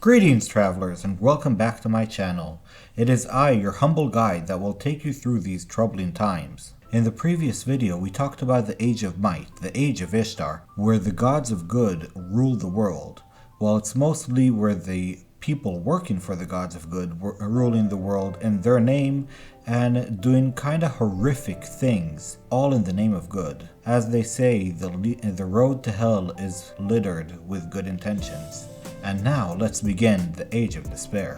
Greetings travelers and welcome back to my channel. It is I, your humble guide, that will take you through these troubling times. In the previous video we talked about the Age of Might, the Age of Ishtar, where the gods of good rule the world. Well, it's mostly where the people working for the gods of good were ruling the world in their name and doing kinda horrific things, all in the name of good. As they say, the road to hell is littered with good intentions. And now let's begin the Age of Despair.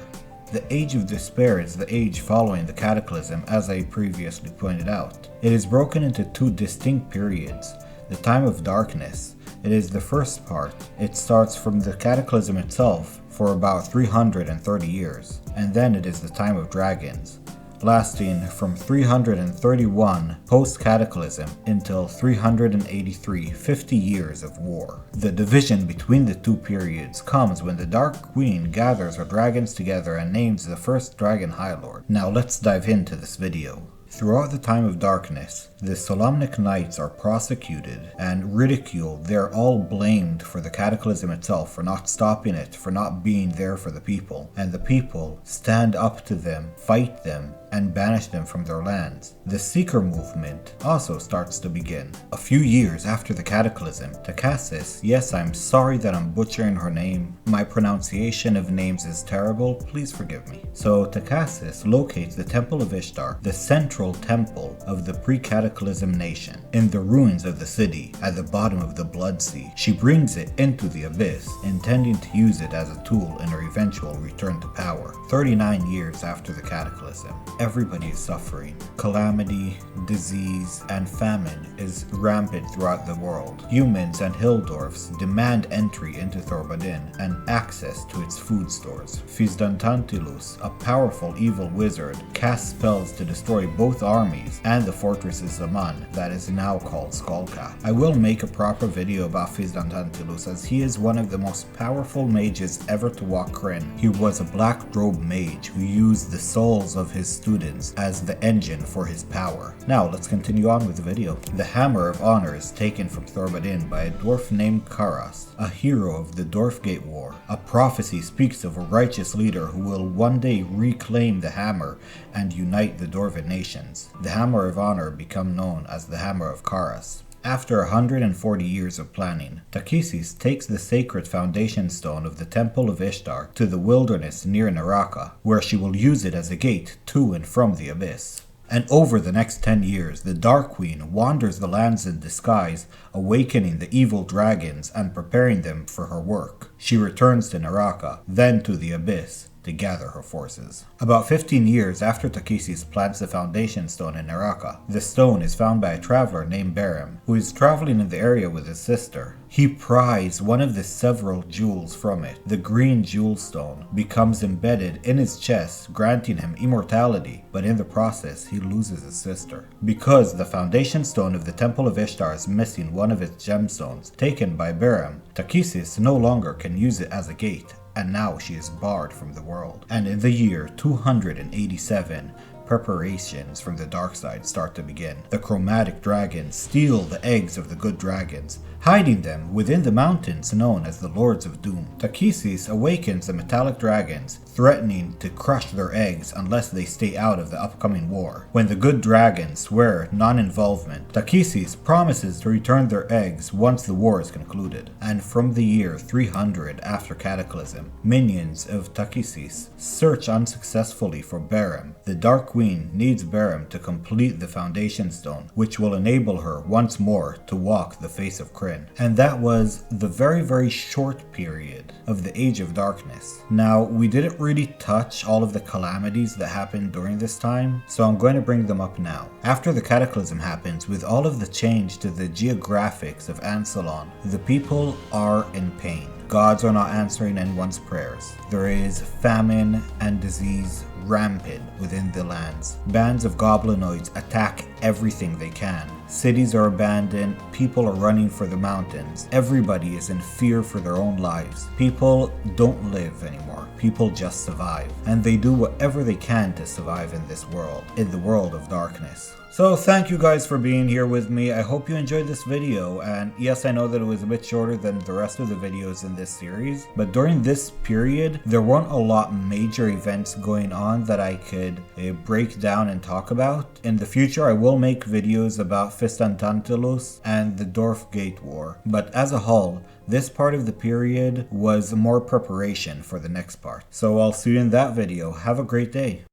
The Age of Despair is the age following the Cataclysm, as I previously pointed out. It is broken into two distinct periods. The Time of Darkness. It is the first part. It starts from the Cataclysm itself for about 330 years. And then it is the Time of Dragons, lasting from 331 post-Cataclysm until 383, 50 years of war. The division between the two periods comes when the Dark Queen gathers her dragons together and names the first Dragon High Lord. Now let's dive into this video. Throughout the Time of Darkness, the Solamnic Knights are prosecuted and ridiculed. They're all blamed for the Cataclysm itself, for not stopping it, for not being there for the people. And the people stand up to them, fight them, and banish them from their lands. The Seeker movement also starts to begin. A few years after the Cataclysm, Takisis, yes, I'm sorry that I'm butchering her name. My pronunciation of names is terrible, please forgive me. So Takisis locates the Temple of Ishtar, the central temple of the pre-Cataclysm nation, in the ruins of the city at the bottom of the Blood Sea. She brings it into the abyss, intending to use it as a tool in her eventual return to power. 39 years after the Cataclysm, everybody is suffering. Calamity, disease, and famine is rampant throughout the world. Humans and Hilldorfs demand entry into Thorbadin and access to its food stores. Fizduntantilus, a powerful evil wizard, casts spells to destroy both armies and the fortress's Zaman that is now called Skullcap. I will make a proper video about Fizduntantilus, as he is one of the most powerful mages ever to walk Krynn. He was a black robe mage who used the souls of his students as the engine for his power. Now let's continue on with the video. The Hammer of Honor is taken from Thorbadin by a dwarf named Karas, a hero of the Dwarfgate War. A prophecy speaks of a righteous leader who will one day reclaim the hammer and unite the Dwarven nations. The Hammer of Honor become known as the Hammer of Karas. After 140 years of planning, Takisis takes the sacred foundation stone of the Temple of Ishtar to the wilderness near Naraka, where she will use it as a gate to and from the abyss. And over the next 10 years, the Dark Queen wanders the lands in disguise, awakening the evil dragons and preparing them for her work. She returns to Naraka, then to the abyss, to gather her forces. About 15 years after Takisis plants the foundation stone in Naraka, the stone is found by a traveler named Barham, who is traveling in the area with his sister. He pries one of the several jewels from it. The green jewel stone becomes embedded in his chest, granting him immortality, but in the process he loses his sister. Because the foundation stone of the Temple of Ishtar is missing one of its gemstones, taken by Barham, Takisis no longer can use it as a gate, and now she is barred from the world. And in the year 287, preparations from the dark side start to begin. The chromatic dragons steal the eggs of the good dragons, hiding them within the mountains known as the Lords of Doom. Takisis awakens the metallic dragons, threatening to crush their eggs unless they stay out of the upcoming war. When the good dragons swear non-involvement, Takisis promises to return their eggs once the war is concluded. And from the year 300 after Cataclysm, minions of Takisis search unsuccessfully for Barham. The Dark Queen needs Barham to complete the foundation stone, which will enable her once more to walk the face of Krynn. And that was the very short period of the Age of Darkness. Now, we didn't really touch all of the calamities that happened during this time, so I'm going to bring them up now. After the Cataclysm happens, with all of the change to the geographics of Ansalon, the people are in pain. Gods are not answering anyone's prayers. There is famine and disease rampant within the lands. Bands of goblinoids attack everything they can. Cities are abandoned, people are running for the mountains. Everybody is in fear for their own lives. People don't live anymore. People just survive. And they do whatever they can to survive in this world, in the world of darkness. So thank you guys for being here with me. I hope you enjoyed this video, and yes, I know that it was a bit shorter than the rest of the videos in this series, but during this period there weren't a lot major events going on that I could break down and talk about. In the future I will make videos about Fistantantalus and the Dorf Gate War, but as a whole, this part of the period was more preparation for the next part. So I'll see you in that video. Have a great day.